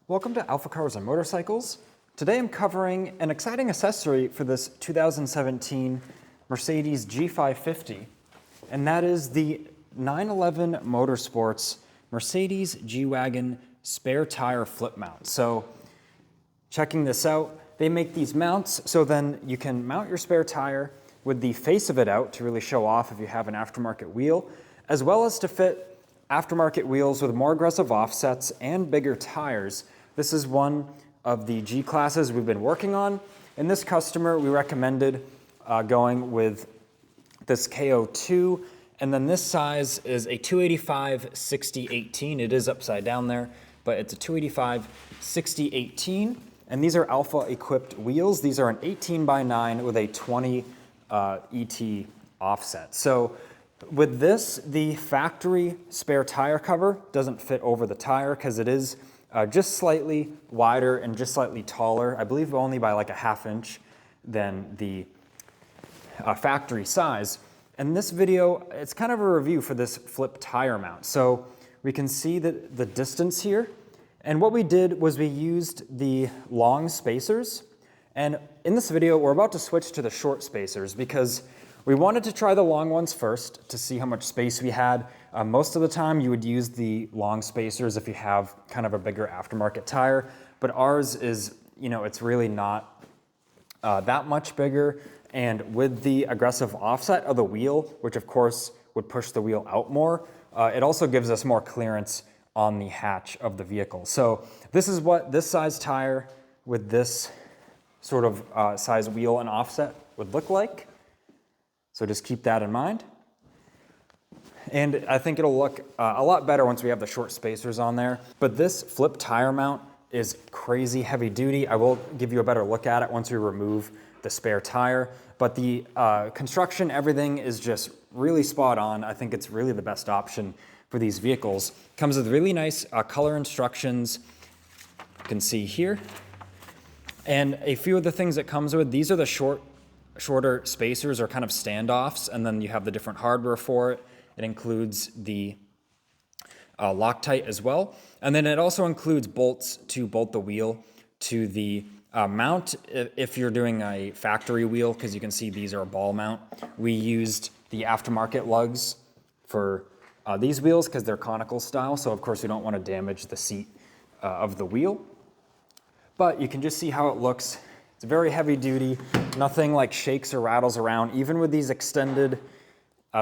Welcome to AlphaCars and Motorcycles. Today I'm covering an exciting accessory for this 2017 Mercedes G550, and that is the 911 Motorsports Mercedes G-Wagon spare tire flip mount. So checking this out, they make these mounts so then you can mount your spare tire with the face of it out to really show off if you have an aftermarket wheel, as well as to fit aftermarket wheels with more aggressive offsets and bigger tires. This is one of the G classes we've been working on. In this customer, we recommended going with this KO2, and then this size is a 285/60/18. It is upside down there, but it's a 285/60/18, and these are Alpha equipped wheels. These are an 18/9 with a 20 ET offset. So with this, the factory spare tire cover doesn't fit over the tire because it is just slightly wider and just slightly taller, I believe only by like a ½ inch than the factory size. And this video, it's kind of a review for this flip tire mount. So we can see the distance here. And what we did was we used the long spacers. And in this video, we're about to switch to the short spacers because we wanted to try the long ones first to see how much space we had. Most of the time you would use the long spacers if you have kind of a bigger aftermarket tire, but ours is, it's really not that much bigger. And with the aggressive offset of the wheel, which of course would push the wheel out more, it also gives us more clearance on the hatch of the vehicle. So this is what this size tire with this sort of size wheel and offset would look like. So just keep that in mind. And I think it'll look a lot better once we have the short spacers on there. But this flip tire mount is crazy heavy duty. I will give you a better look at it once we remove the spare tire. But the construction, everything is just really spot on. I think it's really the best option for these vehicles. Comes with really nice color instructions. You can see here. And a few of the things it comes with, these are the shorter spacers or kind of standoffs, and then you have the different hardware for it. It includes the Loctite as well. And then it also includes bolts to bolt the wheel to the mount if you're doing a factory wheel, because you can see these are a ball mount. We used the aftermarket lugs for these wheels because they're conical style, so of course we don't want to damage the seat of the wheel. But you can just see how it looks. It's very heavy duty, nothing like shakes or rattles around, even with these extended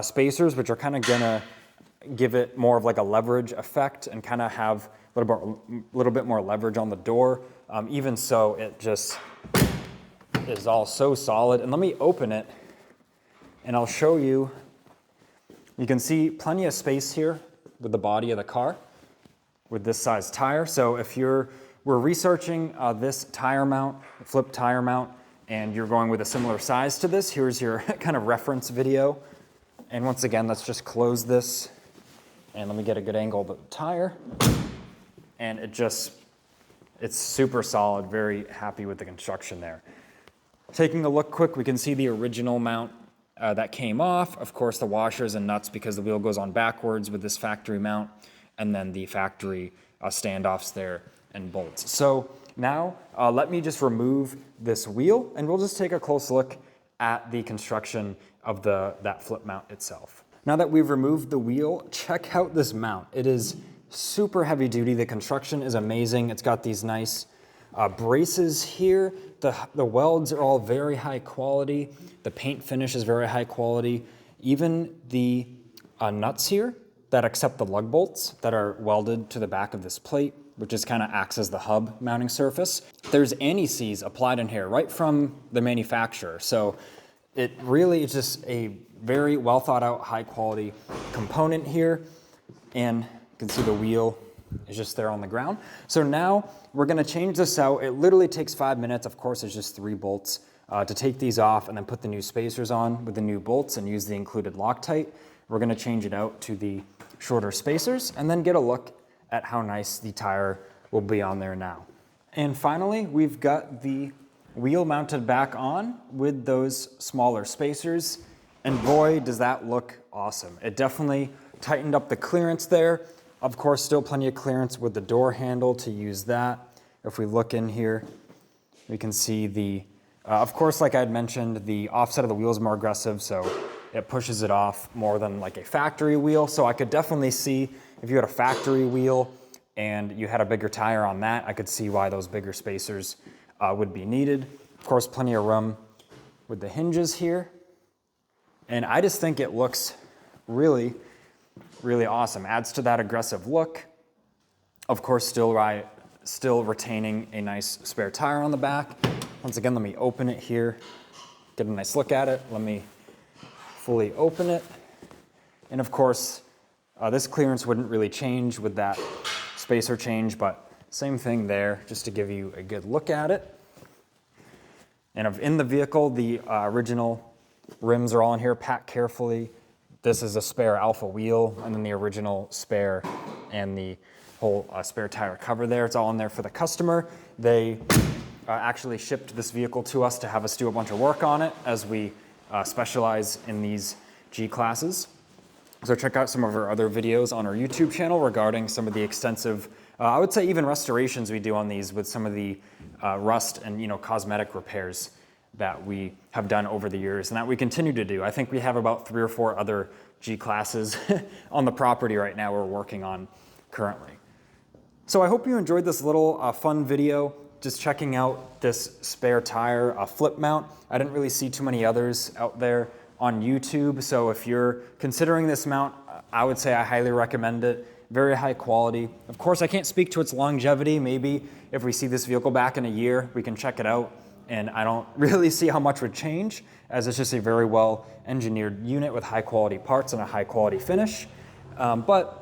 spacers, which are kind of gonna give it more of like a leverage effect and kind of have a little bit more leverage on the door. Even so, it just is all so solid. And let me open it and I'll show you. You can see plenty of space here with the body of the car with this size tire. So if we're researching this tire mount, flip tire mount, and you're going with a similar size to this, here's your kind of reference video. And once again, let's just close this and let me get a good angle of the tire. And it's super solid, very happy with the construction there. Taking a look quick, we can see the original mount that came off. Of course, the washers and nuts because the wheel goes on backwards with this factory mount, and then the factory standoffs there and bolts. So now let me just remove this wheel and we'll just take a close look at the construction of that flip mount itself. Now that we've removed the wheel, check out this mount. It is super heavy duty. The construction is amazing. It's got these nice braces here. The welds are all very high quality. The paint finish is very high quality. Even the nuts here that accept the lug bolts that are welded to the back of this plate, which just kind of acts as the hub mounting surface. There's anti-seize applied in here right from the manufacturer. So it really is just a very well thought out, high quality component here. And you can see the wheel is just there on the ground. So now we're gonna change this out. It literally takes 5 minutes. Of course, it's just 3 bolts to take these off and then put the new spacers on with the new bolts and use the included Loctite. We're gonna change it out to the shorter spacers and then get a look at how nice the tire will be on there now. And finally, we've got the wheel mounted back on with those smaller spacers. And boy, does that look awesome. It definitely tightened up the clearance there. Of course, still plenty of clearance with the door handle to use that. If we look in here, we can see the, of course, like I had mentioned, the offset of the wheel is more aggressive, so it pushes it off more than like a factory wheel. So I could definitely see if you had a factory wheel and you had a bigger tire on that, I could see why those bigger spacers would be needed. Of course, plenty of room with the hinges here. And I just think it looks really, really awesome. Adds to that aggressive look. Of course, still retaining a nice spare tire on the back. Once again, let me open it here, get a nice look at it. Let me fully open it. And of course, this clearance wouldn't really change with that spacer change, but same thing there, just to give you a good look at it. And in the vehicle, the original rims are all in here, packed carefully. This is a spare Alpha wheel, and then the original spare and the whole spare tire cover there. It's all in there for the customer. They actually shipped this vehicle to us to have us do a bunch of work on it, as we specialize in these G classes. So check out some of our other videos on our YouTube channel regarding some of the extensive, I would say even restorations we do on these, with some of the rust and cosmetic repairs that we have done over the years and that we continue to do. I think we have about 3 or 4 other G classes on the property right now we're working on currently. So I hope you enjoyed this little fun video, just checking out this spare tire flip mount. I didn't really see too many others out there on YouTube, so if you're considering this mount, I would say I highly recommend it. Very high quality. Of course, I can't speak to its longevity. Maybe if we see this vehicle back in a year, we can check it out, and I don't really see how much would change, as it's just a very well engineered unit with high quality parts and a high quality finish. But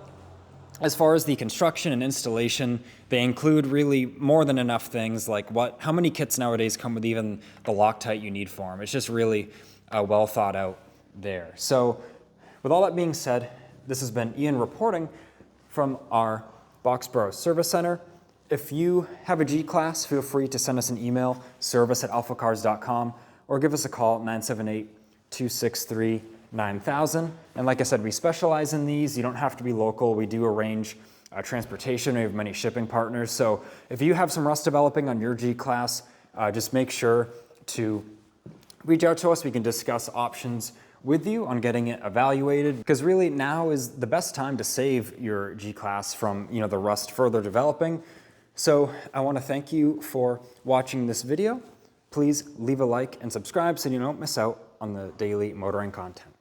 as far as the construction and installation, they include really more than enough things, like how many kits nowadays come with even the Loctite you need for them. It's just really well thought out there. So with all that being said, this has been Ian reporting from our Boxborough Service Center. If you have a G-Class, feel free to send us an email, service@alphacars.com, or give us a call at 978-263-9000. And like I said, we specialize in these. You don't have to be local. We do arrange transportation. We have many shipping partners. So if you have some rust developing on your G-Class, just make sure to reach out to us. We can discuss options with you on getting it evaluated, because really now is the best time to save your G-Class from the rust further developing. So I want to thank you for watching this video. Please leave a like and subscribe so you don't miss out on the daily motoring content.